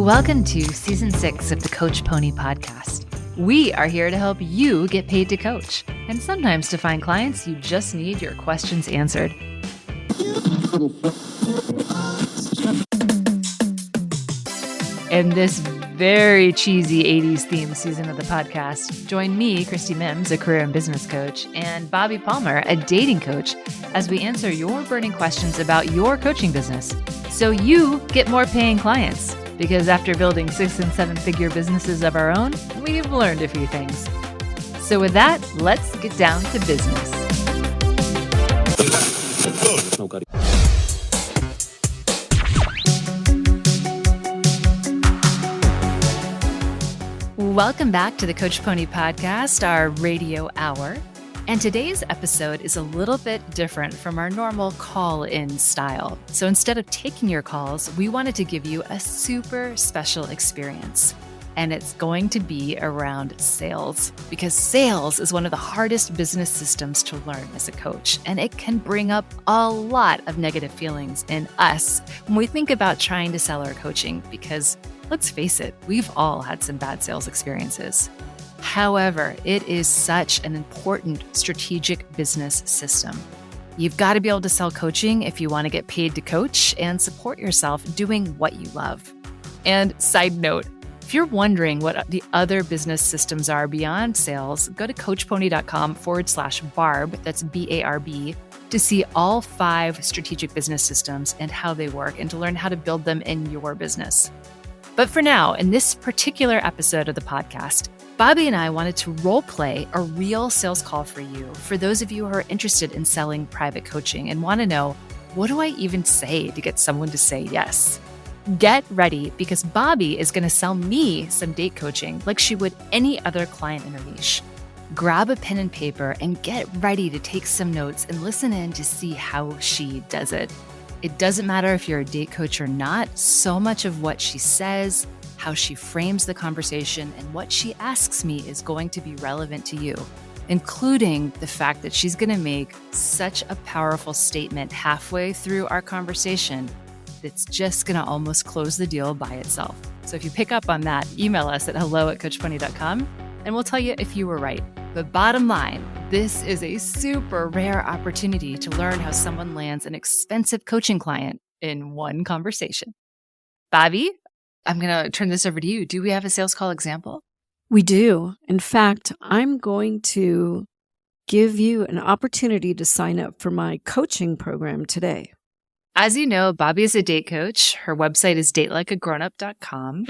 Welcome to Season 6 of the Coach Pony Podcast. We are here to help you get paid to coach, and sometimes to find clients you just need your questions answered. In this very cheesy 80s-themed season of the podcast, join me, Christie Mims, a career and business coach, and Bobbi Palmer, a dating coach, as we answer your burning questions about your coaching business so you get more paying clients. Because after building 6- and 7-figure businesses of our own, we've learned a few things. So with that, let's get down to business. Welcome back to the Coach Pony Podcast, our radio hour. And today's episode is a little bit different from our normal call-in style. So instead of taking your calls, we wanted to give you a super special experience. And it's going to be around sales, because sales is one of the hardest business systems to learn as a coach. And it can bring up a lot of negative feelings in us when we think about trying to sell our coaching, because let's face it, we've all had some bad sales experiences. However, it is such an important strategic business system. You've got to be able to sell coaching if you want to get paid to coach and support yourself doing what you love. And side note, if you're wondering what the other business systems are beyond sales, go to coachpony.com/barb, that's BARB, to see all 5 strategic business systems and how they work and to learn how to build them in your business. But for now, in this particular episode of the podcast, Bobbi and I wanted to role play a real sales call for you, for those of you who are interested in selling private coaching and want to know, what do I even say to get someone to say yes? Get ready, because Bobbi is going to sell me some date coaching like she would any other client in her niche. Grab a pen and paper and get ready to take some notes and listen in to see how she does it. It doesn't matter if you're a date coach or not, so much of what she says, how she frames the conversation, and what she asks me is going to be relevant to you, including the fact that she's going to make such a powerful statement halfway through our conversation that's just going to almost close the deal by itself. So if you pick up on that, email us at hello@coachpony.com and we'll tell you if you were right. But bottom line, this is a super rare opportunity to learn how someone lands an expensive coaching client in one conversation. Bobbi, I'm going to turn this over to you. Do we have a sales call example? We do. In fact, I'm going to give you an opportunity to sign up for my coaching program today. As you know, Bobbi is a date coach. Her website is datelikeagrownup.com.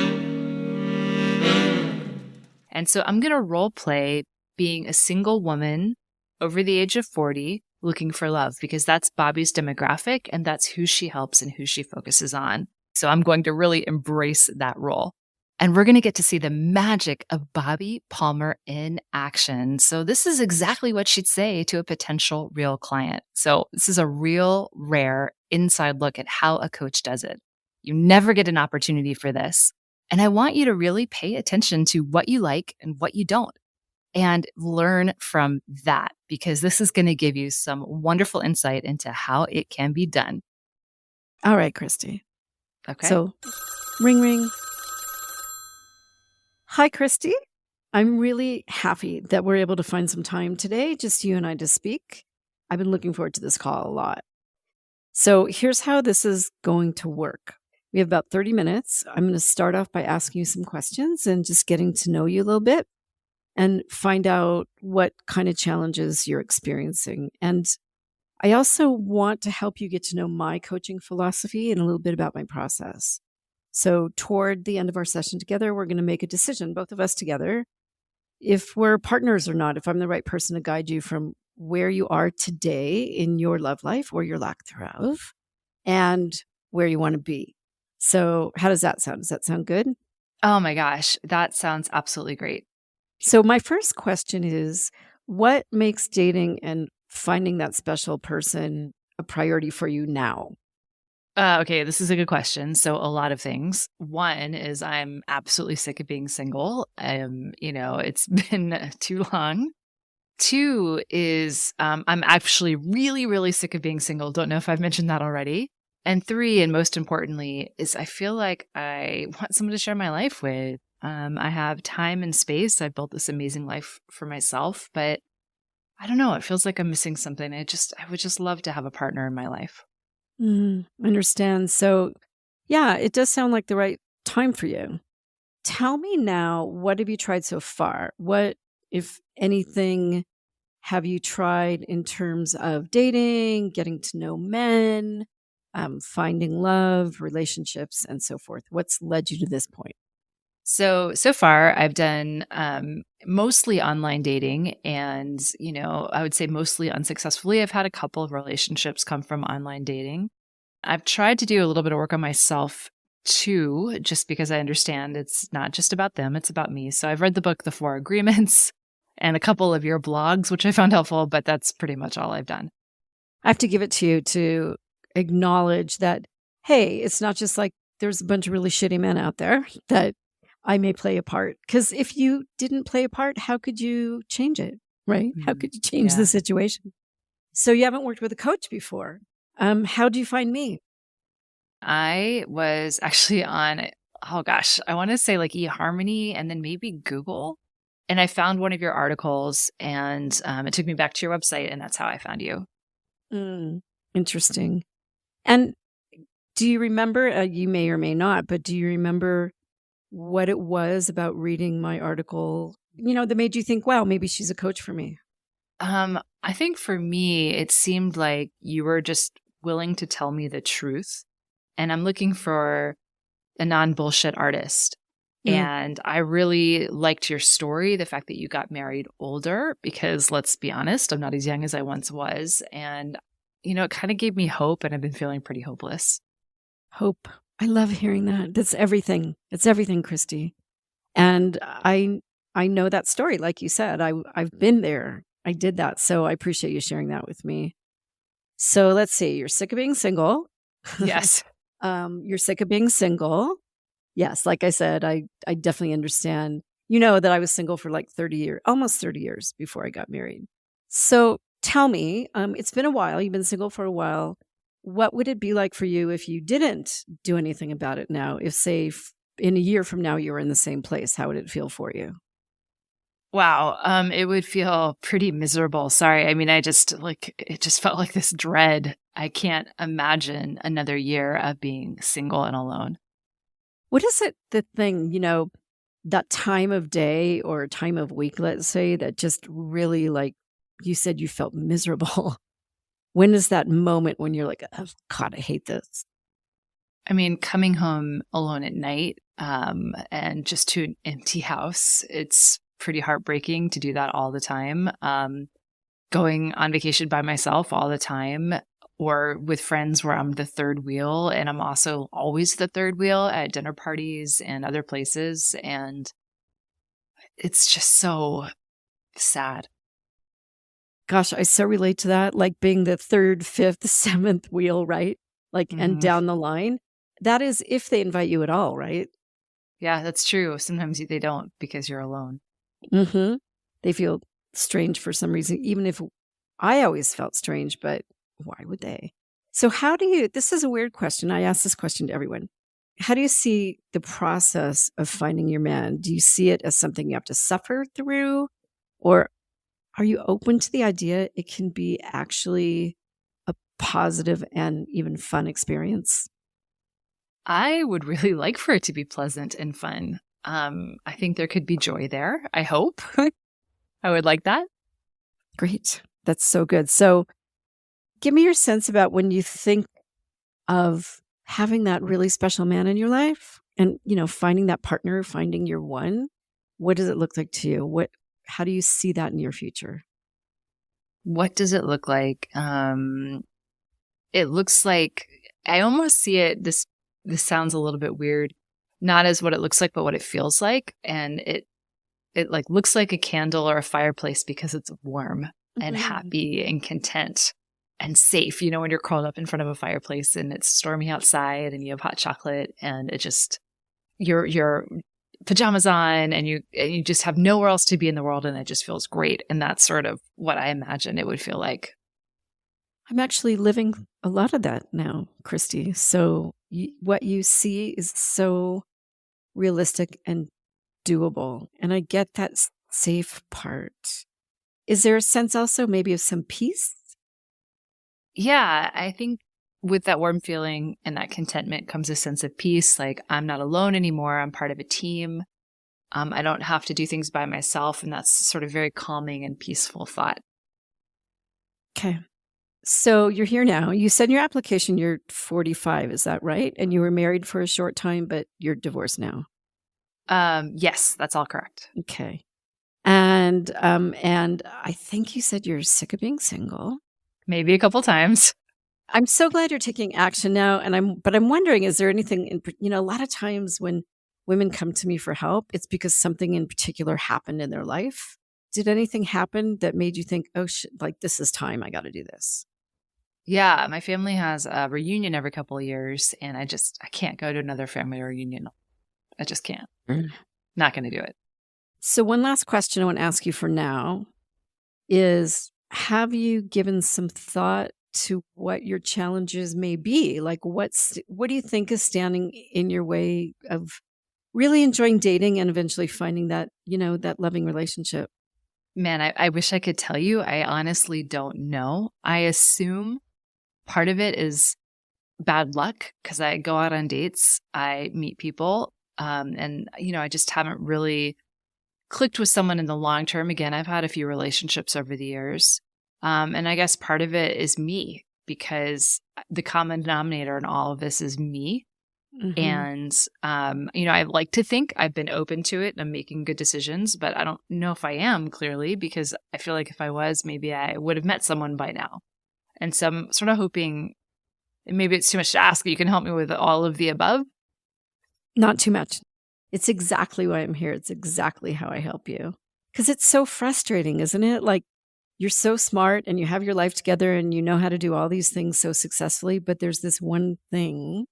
And so I'm going to role play being a single woman over the age of 40 looking for love, because that's Bobbi's demographic and that's who she helps and who she focuses on. So I'm going to really embrace that role. And we're going to get to see the magic of Bobbi Palmer in action. So this is exactly what she'd say to a potential real client. So this is a real rare inside look at how a coach does it. You never get an opportunity for this. And I want you to really pay attention to what you like and what you don't, and learn from that, because this is going to give you some wonderful insight into how it can be done. All right, Christie. Okay. So, ring, ring. Hi, Christie. I'm really happy that we're able to find some time today, just you and I, to speak. I've been looking forward to this call a lot. So here's how this is going to work. We have about 30 minutes. I'm going to start off by asking you some questions and just getting to know you a little bit and find out what kind of challenges you're experiencing. And I also want to help you get to know my coaching philosophy and a little bit about my process. So toward the end of our session together, we're going to make a decision, both of us together, if we're partners or not, if I'm the right person to guide you from where you are today in your love life or your lack thereof, and where you want to be. So how does that sound? Does that sound good? Oh my gosh, that sounds absolutely great. So my first question is, what makes dating and finding that special person a priority for you now? Okay, this is a good question. So a lot of things. One is I'm absolutely sick of being single. It's been too long. 2 is I'm actually really, really sick of being single. Don't know if I've mentioned that already. And three, and most importantly, is I feel like I want someone to share my life with. I have time and space. I've built this amazing life for myself, but I don't know. It feels like I'm missing something. I would just love to have a partner in my life. Understand. So, yeah, it does sound like the right time for you. Tell me now, what have you tried so far? What, if anything, have you tried in terms of dating, getting to know men, finding love, relationships, and so forth? What's led you to this point? So far I've done mostly online dating, and I would say mostly unsuccessfully. I've had a couple of relationships come from online dating. I've tried to do a little bit of work on myself too, just because I understand it's not just about them, it's about me. So I've read the book, The Four Agreements, and a couple of your blogs, which I found helpful, but that's pretty much all I've done. I have to give it to you to acknowledge that, hey, it's not just like there's a bunch of really shitty men out there that I may play a part. Because if you didn't play a part, how could you change it, right? How could you change the situation? So you haven't worked with a coach before. How do you find me? I was actually on, oh gosh, I want to say like eHarmony and then maybe Google. And I found one of your articles, and it took me back to your website, and that's how I found you. Interesting. And do you remember, you may or may not, but do you remember what it was about reading my article, that made you think, wow, maybe she's a coach for me? I think for me, it seemed like you were just willing to tell me the truth. And I'm looking for a non-bullshit artist. And I really liked your story, the fact that you got married older, because let's be honest, I'm not as young as I once was. And, it kind of gave me hope, and I've been feeling pretty hopeless. Hope. I love hearing that. That's everything. It's everything, Christie. And I know that story. Like you said, I've been there. I did that. So I appreciate you sharing that with me. So let's see. You're sick of being single. Yes. You're sick of being single. Yes. Like I said, I definitely understand. You know that I was single for like 30 years, almost 30 years before I got married. So tell me, it's been a while. You've been single for a while. What would it be like for you if you didn't do anything about it now? If, say, in a year from now, you were in the same place, how would it feel for you? Wow. It would feel pretty miserable. Sorry. I mean, it just felt like this dread. I can't imagine another year of being single and alone. What is it, the thing, that time of day or time of week, let's say, that just really, like you said, you felt miserable? When is that moment when you're like, oh, God, I hate this? I mean, coming home alone at night and just to an empty house, it's pretty heartbreaking to do that all the time. Going on vacation by myself all the time, or with friends where I'm the third wheel, and I'm also always the third wheel at dinner parties and other places. And it's just so sad. Gosh, I so relate to that, like being the third, fifth, seventh wheel, right? Like, and down the line. That is if they invite you at all, right? Yeah, that's true. Sometimes they don't, because you're alone. They feel strange for some reason, even if I always felt strange, but why would they? So this is a weird question. I ask this question to everyone. How do you see the process of finding your man? Do you see it as something you have to suffer through? Or are you open to the idea it can be actually a positive and even fun experience? I would really like for it to be pleasant and fun. I think there could be joy there. I hope. I would like that. Great. That's so good. So give me your sense about when you think of having that really special man in your life and, finding that partner, finding your one. What does it look like to you? How do you see that in your future? What does it look like? It looks like, I almost see it, this sounds a little bit weird, not as what it looks like, but what it feels like. And it like looks like a candle or a fireplace because it's warm and happy and content and safe. When you're curled up in front of a fireplace and it's stormy outside and you have hot chocolate and it just, your pajamas on and you just have nowhere else to be in the world, and it just feels great. And that's sort of what I imagine it would feel like. I'm actually living a lot of that now, Christy. So what you see is so realistic and doable. And I get that safe part. Is there a sense also maybe of some peace? Yeah, I think with that warm feeling and that contentment comes a sense of peace. Like I'm not alone anymore. I'm part of a team. I don't have to do things by myself. And that's sort of very calming and peaceful thought. Okay. So you're here now. You said in your application you're 45. Is that right? And you were married for a short time, but you're divorced now. Yes, that's all correct. Okay. And I think you said you're sick of being single. Maybe a couple times. I'm so glad you're taking action now. But I'm wondering, is there anything a lot of times when women come to me for help, it's because something in particular happened in their life. Did anything happen that made you think, oh, like this is time, I got to do this? Yeah, my family has a reunion every couple of years, and I can't go to another family reunion. I just can't. Not going to do it. So one last question I want to ask you for now is, have you given some thought to what your challenges may be? Like what do you think is standing in your way of really enjoying dating and eventually finding that, that loving relationship? Man, I wish I could tell you. I honestly don't know. I assume part of it is bad luck because I go out on dates, I meet people, and I just haven't really clicked with someone in the long term. Again, I've had a few relationships over the years, and I guess part of it is me because the common denominator in all of this is me. Mm-hmm. And, I like to think I've been open to it and I'm making good decisions, but I don't know if I am clearly because I feel like if I was, maybe I would have met someone by now. And so I'm sort of hoping, and maybe it's too much to ask, you can help me with all of the above. Not too much. It's exactly why I'm here. It's exactly how I help you. Because it's so frustrating, isn't it? Like you're so smart and you have your life together and you know how to do all these things so successfully, but there's this one thing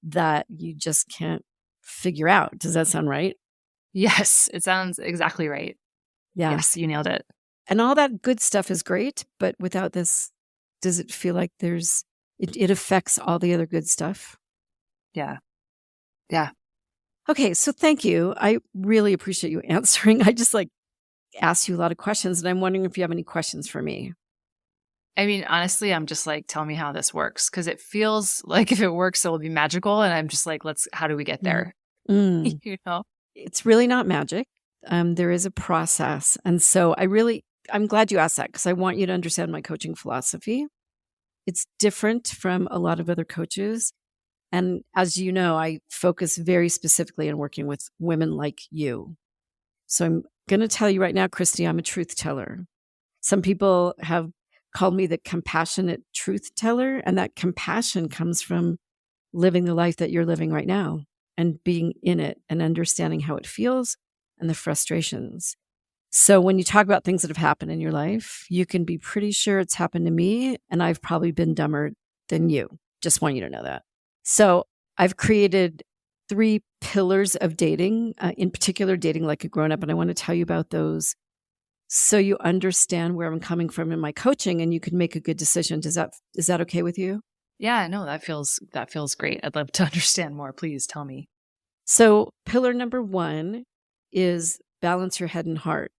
that you just can't figure out. Does that sound right? Yes, it sounds exactly right. Yeah. Yes, you nailed it. And all that good stuff is great, but without this, does it feel like it affects all the other good stuff? Yeah. Yeah. Okay, so thank you. I really appreciate you answering. I just asked you a lot of questions and I'm wondering if you have any questions for me. I mean, honestly, I'm just like, tell me how this works. Because it feels like if it works, it will be magical. And I'm just like, how do we get there? It's really not magic. There is a process. And so I'm glad you asked that because I want you to understand my coaching philosophy. It's different from a lot of other coaches. And as you know, I focus very specifically on working with women like you. So I'm going to tell you right now, Christy, I'm a truth teller. Some people have called me the compassionate truth teller. And that compassion comes from living the life that you're living right now and being in it and understanding how it feels and the frustrations. So when you talk about things that have happened in your life, you can be pretty sure it's happened to me and I've probably been dumber than you. Just want you to know that. So I've created 3 pillars of dating, in particular dating like a grown-up. And I want to tell you about those so you understand where I'm coming from in my coaching and you can make a good decision. Is that okay with you? Yeah, no, that feels great. I'd love to understand more. Please tell me. So pillar number 1 is balance your head and heart.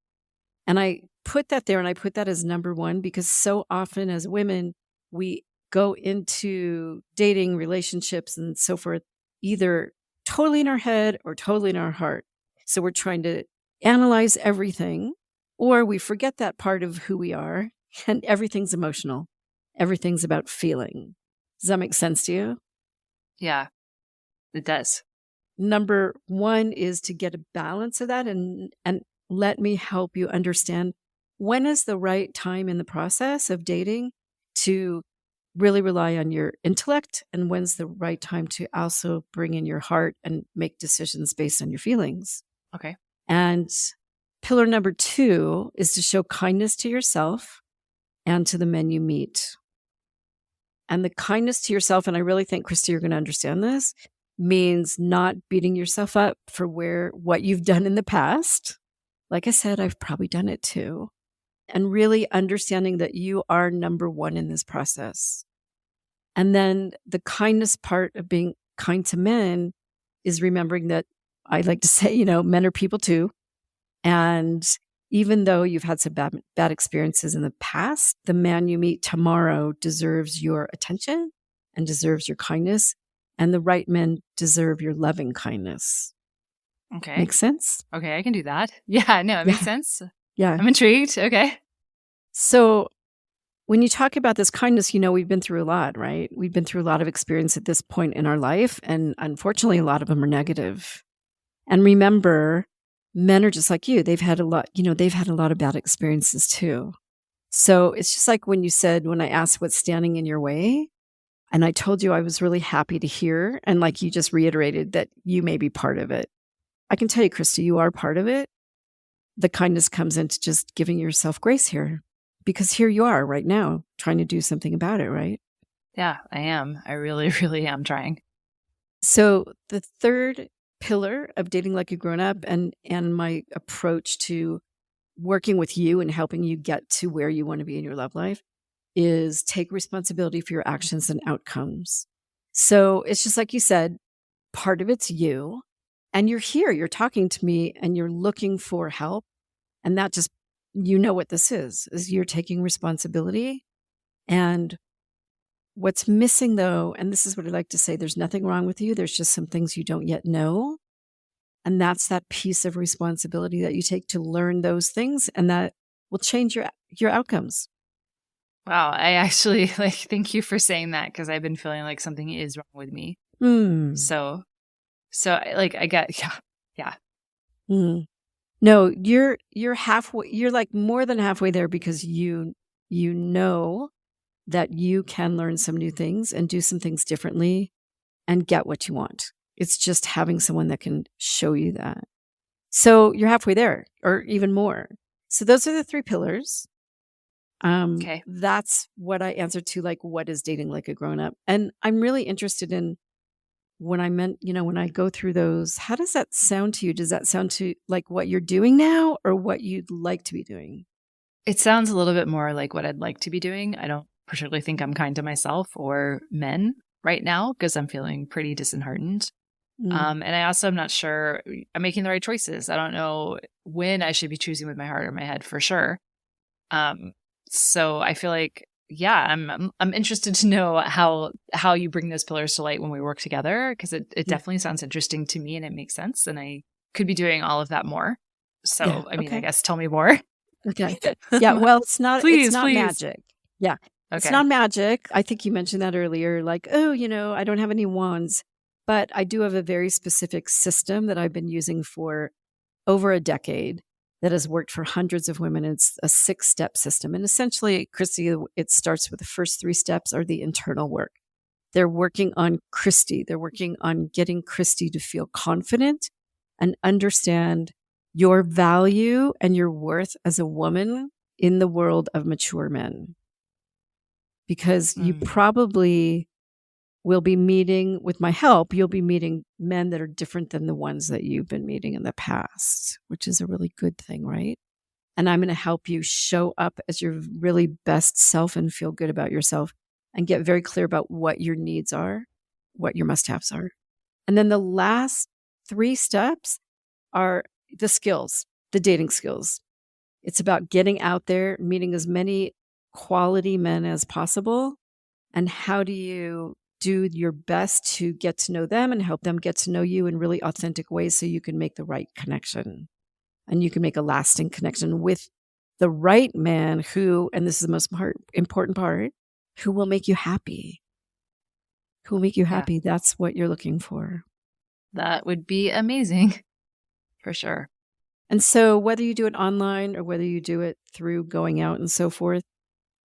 And I put that there and I put that as number 1 because so often as women, we go into dating relationships and so forth, either totally in our head or totally in our heart. So we're trying to analyze everything. Or we forget that part of who we are and everything's emotional. Everything's about feeling. Does that make sense to you? Yeah, it does. Number 1 is to get a balance of that and let me help you understand when is the right time in the process of dating to really rely on your intellect and when's the right time to also bring in your heart and make decisions based on your feelings. Okay. And pillar number 2 is to show kindness to yourself and to the men you meet. And the kindness to yourself, and I really think, Christy, you're going to understand this, means not beating yourself up for what you've done in the past. Like I said, I've probably done it too. and really understanding that you are number one in this process. And then the kindness part of being kind to men is remembering that I like to say, men are people too. And even though you've had some bad experiences in the past, the man you meet tomorrow deserves your attention and deserves your kindness. And the right men deserve your loving kindness. Okay. Makes sense? Okay, I can do that. Yeah, no, it makes sense. Yeah. I'm intrigued. Okay. So when you talk about this kindness, we've been through a lot, right? We've been through a lot of experience at this point in our life. And unfortunately, a lot of them are negative. And remember, men are just like you. They've had a lot, they've had a lot of bad experiences too. So it's just like when I asked what's standing in your way, and I told you I was really happy to hear, and like you just reiterated that you may be part of it. I can tell you, Christy, you are part of it. The kindness comes into just giving yourself grace here, because here you are right now trying to do something about it, right? Yeah, I am. I really, really am trying. So the third pillar of dating like a grown-up and my approach to working with you and helping you get to where you want to be in your love life is take responsibility for your actions and outcomes. So it's just like you said, part of it's you, and you're here, you're talking to me, and you're looking for help. And that just, what this is you're taking responsibility. And what's missing though, and this is what I like to say, there's nothing wrong with you. There's just some things you don't yet know. And that's that piece of responsibility that you take to learn those things, and that will change your outcomes. Wow. I actually thank you for saying that, because I've been feeling like something is wrong with me. So I get, yeah. No, you're halfway, you're like more than halfway there, because you know that you can learn some new things and do some things differently and get what you want. It's just having someone that can show you that. So you're halfway there, or even more. So those are the 3 pillars. Okay. That's what I answered to, like, what is dating like a grown-up? And I'm really interested in when I go through those, how does that sound to you? Does that sound to like what you're doing now, or what you'd like to be doing? It sounds a little bit more like what I'd like to be doing. I don't particularly think I'm kind to myself or men right now, because I'm feeling pretty disheartened. And I also am not sure I'm making the right choices. I don't know when I should be choosing with my heart or my head for sure. So I feel like, yeah, I'm interested to know how you bring those pillars to light when we work together, because it definitely sounds interesting to me and it makes sense. And I could be doing all of that more. So, yeah, I mean, okay. I guess tell me more. Okay. Yeah. Well, it's not, please. magic. Yeah. Okay. It's not magic. I think you mentioned that earlier, like, I don't have any wands, but I do have a very specific system that I've been using for over a decade that has worked for hundreds of women. It's a 6-step system. And essentially, Christy, it starts with the first 3 steps are the internal work. They're working on Christy. They're working on getting Christy to feel confident and understand your value and your worth as a woman in the world of mature men. Because you probably will be meeting, with my help, you'll be meeting men that are different than the ones that you've been meeting in the past, which is a really good thing, right? And I'm going to help you show up as your really best self and feel good about yourself and get very clear about what your needs are, what your must-haves are. And then the last 3 steps are the skills, the dating skills. It's about getting out there, meeting as many quality men as possible. And how do you do your best to get to know them and help them get to know you in really authentic ways, so you can make the right connection and you can make a lasting connection with the right man who, and this is the most important part, who will make you happy. Who will make you happy. Yeah. That's what you're looking for. That would be amazing. For sure. And so whether you do it online or whether you do it through going out and so forth,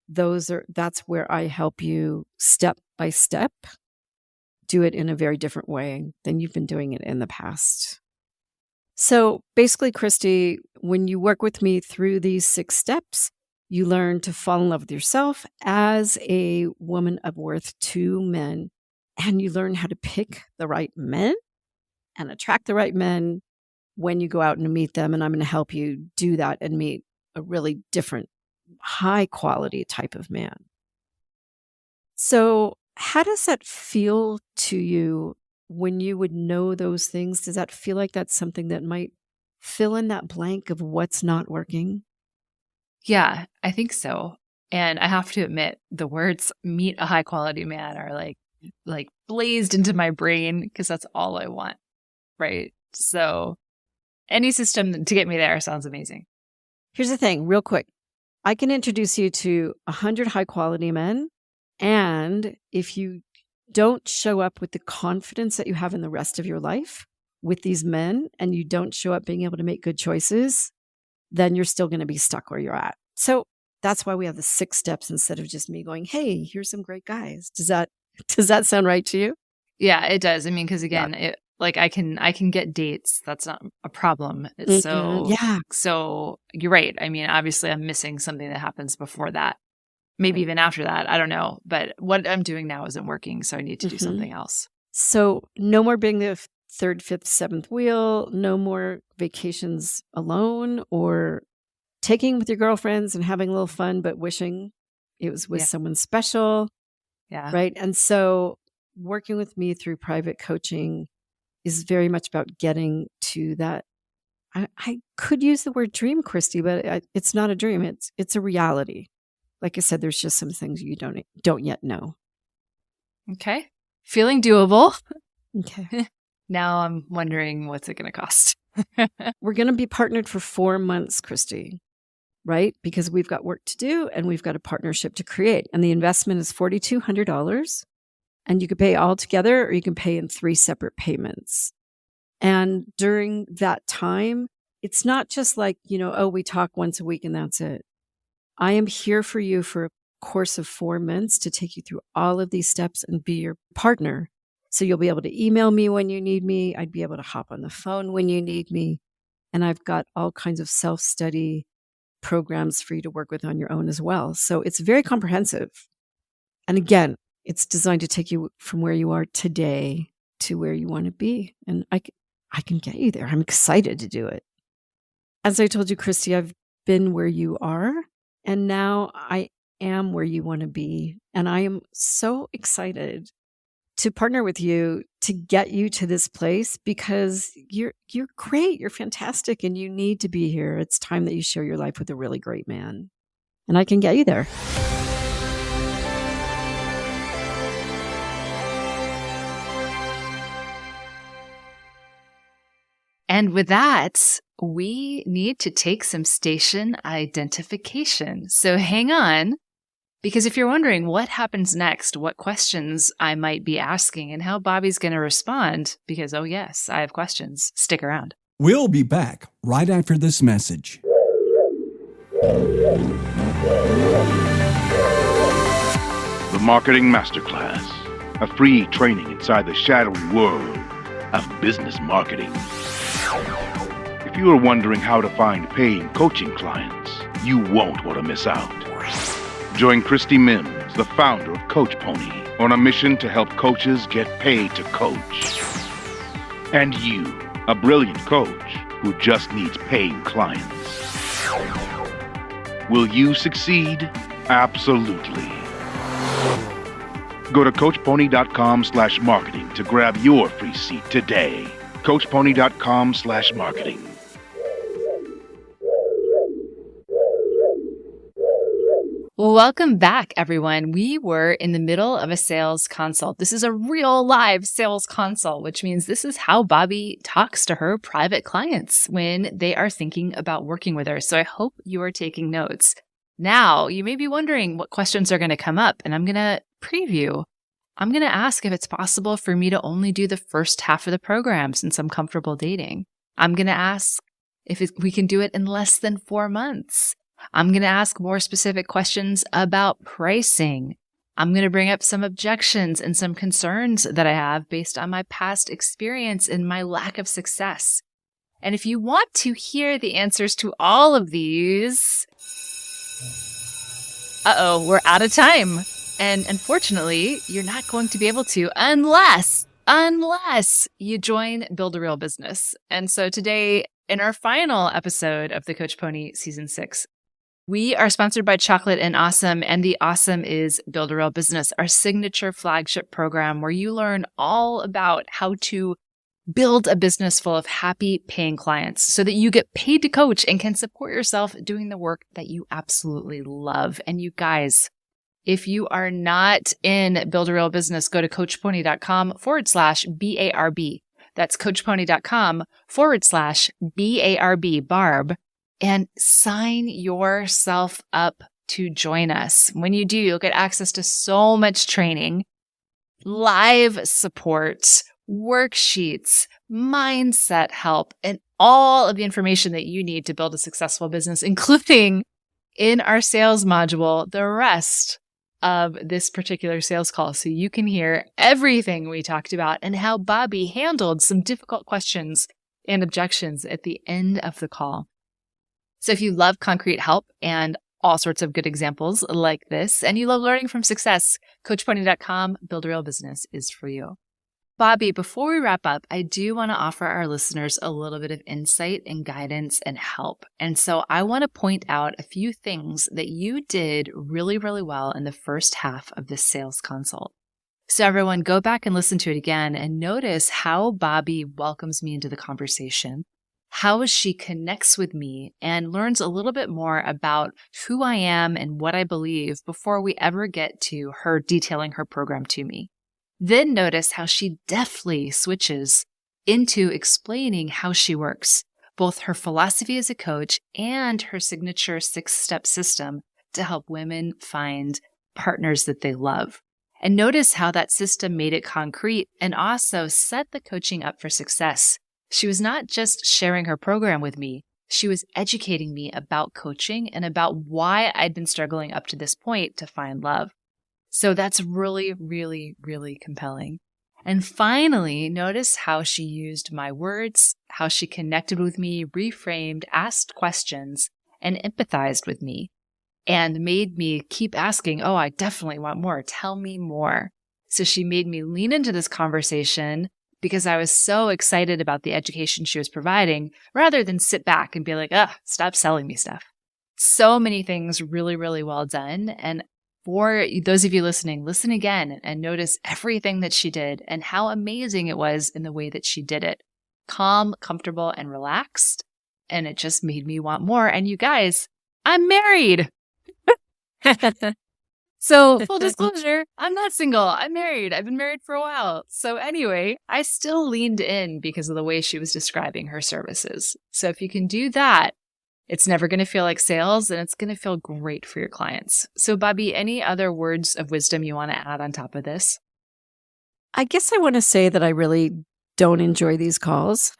that's where I help you step by step do it in a very different way than you've been doing it in the past. So basically, Christy, when you work with me through these 6 steps, you learn to fall in love with yourself as a woman of worth to men, and you learn how to pick the right men and attract the right men when you go out and meet them. And I'm going to help you do that and meet a really different high quality type of man. So how does that feel to you when you would know those things? Does that feel like that's something that might fill in that blank of what's not working? Yeah, I think so. And I have to admit, the words meet a high quality man are like blazed into my brain because that's all I want. Right. So any system to get me there sounds amazing. Here's the thing, real quick. I can introduce you to 100 high quality men. And if you don't show up with the confidence that you have in the rest of your life with these men, and you don't show up being able to make good choices, then you're still going to be stuck where you're at. So that's why we have the 6 steps instead of just me going, hey, here's some great guys. Does that sound right to you? Yeah, it does. I mean, because again, I can get dates. That's not a problem. So you're right. I mean, obviously I'm missing something that happens before that. Maybe even after that. I don't know. But what I'm doing now isn't working. So I need to do something else. So no more being the 3rd, 5th, 7th wheel. No more vacations alone or taking with your girlfriends and having a little fun, but wishing it was with someone special. Yeah. Right. And so working with me through private coaching is very much about getting to that. I could use the word dream, Christie, but it's not a dream. It's a reality. Like I said, there's just some things you don't yet know. Okay. Feeling doable. Okay. Now I'm wondering, what's it going to cost? We're going to be partnered for 4 months, Christie, right? Because we've got work to do and we've got a partnership to create. And the investment is $4,200. And you can pay all together or you can pay in 3 separate payments. And during that time, it's not just like, we talk once a week and that's it. I am here for you for a course of 4 months to take you through all of these steps and be your partner. So you'll be able to email me when you need me. I'd be able to hop on the phone when you need me. And I've got all kinds of self-study programs for you to work with on your own as well. So it's very comprehensive. And again, it's designed to take you from where you are today to where you want to be. And I can get you there. I'm excited to do it. As I told you, Christie, I've been where you are. And now I am where you want to be. And I am so excited to partner with you to get you to this place because you're great. You're fantastic. And you need to be here. It's time that you share your life with a really great man. And I can get you there. And with that, we need to take some station identification. So hang on, because if you're wondering what happens next, what questions I might be asking, and how Bobbi's going to respond, because, oh yes, I have questions, stick around. We'll be back right after this message. The Marketing Masterclass, a free training inside the shadowy world of business marketing. If you are wondering how to find paying coaching clients, you won't want to miss out. Join Christie Mims, the founder of Coach Pony, on a mission to help coaches get paid to coach. And you, a brilliant coach who just needs paying clients. Will you succeed? Absolutely. Go to CoachPony.com/marketing to grab your free seat today. CoachPony.com/marketing. Welcome back, everyone. We were in the middle of a sales consult. This is a real live sales consult, which means this is how Bobbi talks to her private clients when they are thinking about working with her. So I hope you are taking notes. Now, you may be wondering what questions are going to come up, and I'm going to preview. I'm going to ask if it's possible for me to only do the first half of the program since I'm comfortable dating. I'm going to ask if we can do it in less than 4 months. I'm going to ask more specific questions about pricing. I'm going to bring up some objections and some concerns that I have based on my past experience and my lack of success. And if you want to hear the answers to all of these, we're out of time. And unfortunately, you're not going to be able to unless you join Build a Real Business. And so today, in our final episode of the Coach Pony Season 6, We are sponsored by Chocolate and Awesome, and the Awesome is Build a Real Business, our signature flagship program where you learn all about how to build a business full of happy paying clients so that you get paid to coach and can support yourself doing the work that you absolutely love. And you guys, if you are not in Build a Real Business, go to coachpony.com/BARB. That's coachpony.com/BARB, Barb, and sign yourself up to join us. When you do, you'll get access to so much training, live support, worksheets, mindset help, and all of the information that you need to build a successful business, including in our sales module, the rest of this particular sales call. So you can hear everything we talked about and how Bobbi handled some difficult questions and objections at the end of the call. So if you love concrete help and all sorts of good examples like this, and you love learning from success, coachpony.com, Build a Real Business is for you. Bobbi, before we wrap up, I do want to offer our listeners a little bit of insight and guidance and help. And so I want to point out a few things that you did really, really well in the first half of this sales consult. So everyone, go back and listen to it again and notice how Bobbi welcomes me into the conversation, how she connects with me and learns a little bit more about who I am and what I believe before we ever get to her detailing her program to me. Then notice how she deftly switches into explaining how she works, both her philosophy as a coach and her signature 6-step system to help women find partners that they love. And notice how that system made it concrete and also set the coaching up for success. She was not just sharing her program with me, she was educating me about coaching and about why I'd been struggling up to this point to find love. So that's really, really, really compelling. And finally, notice how she used my words, how she connected with me, reframed, asked questions, and empathized with me, and made me keep asking, oh, I definitely want more. Tell me more. So she made me lean into this conversation because I was so excited about the education she was providing, rather than sit back and be like, stop selling me stuff. So many things really, really well done. And for those of you listening, listen again and notice everything that she did and how amazing it was in the way that she did it. Calm, comfortable, and relaxed. And it just made me want more. And you guys, I'm married. So full disclosure, I'm not single. I'm married. I've been married for a while. So anyway, I still leaned in because of the way she was describing her services. So if you can do that, it's never going to feel like sales, and it's going to feel great for your clients. So Bobbi, any other words of wisdom you want to add on top of this? I guess I want to say that I really don't enjoy these calls.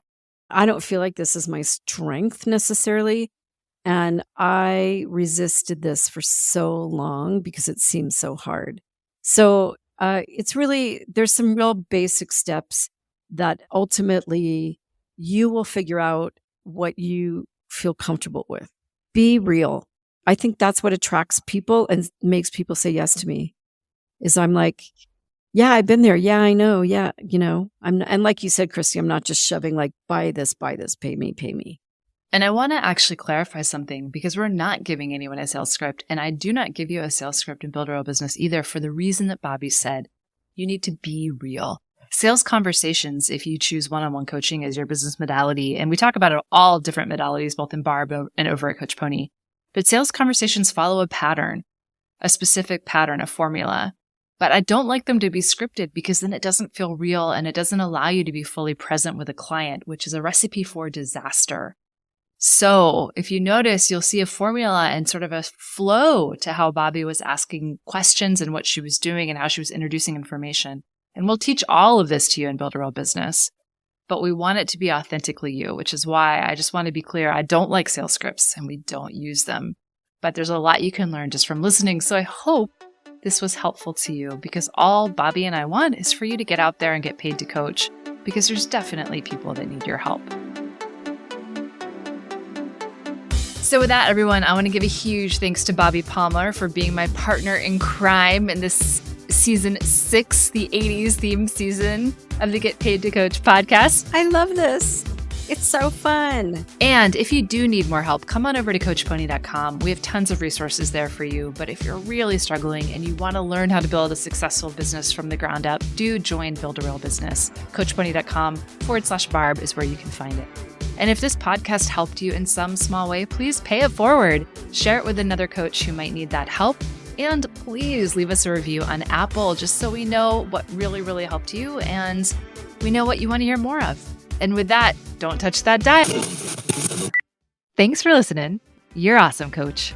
I don't feel like this is my strength necessarily. And I resisted this for so long because it seems so hard. So it's really, there's some real basic steps that ultimately you will figure out what you feel comfortable with. Be real. I think that's what attracts people and makes people say yes to me, is I'm like, yeah, I've been there. Yeah, I know. Yeah, and like you said, Christie, I'm not just shoving like, buy this, pay me. And I want to actually clarify something, because we're not giving anyone a sales script, and I do not give you a sales script in Build a Real Business either, for the reason that Bobbi said. You need to be real. Sales conversations, if you choose one-on-one coaching as your business modality, and we talk about it, all different modalities, both in Barb and over at Coach Pony, but sales conversations follow a pattern, a specific pattern, a formula. But I don't like them to be scripted, because then it doesn't feel real and it doesn't allow you to be fully present with a client, which is a recipe for disaster. So if you notice, you'll see a formula and sort of a flow to how Bobbi was asking questions and what she was doing and how she was introducing information. And we'll teach all of this to you in Build a Real Business, but we want it to be authentically you, which is why I just want to be clear. I don't like sales scripts and we don't use them, but there's a lot you can learn just from listening. So I hope this was helpful to you, because all Bobbi and I want is for you to get out there and get paid to coach, because there's definitely people that need your help. So with that, everyone, I want to give a huge thanks to Bobbi Palmer for being my partner in crime in this season 6, the 80s themed season of the Get Paid to Coach podcast. I love this. It's so fun. And if you do need more help, come on over to CoachPony.com. We have tons of resources there for you. But if you're really struggling and you want to learn how to build a successful business from the ground up, do join Build a Real Business. CoachPony.com/Barb is where you can find it. And if this podcast helped you in some small way, please pay it forward. Share it with another coach who might need that help. And please leave us a review on Apple just so we know what really, really helped you and we know what you want to hear more of. And with that, don't touch that dial. Thanks for listening. You're awesome, coach.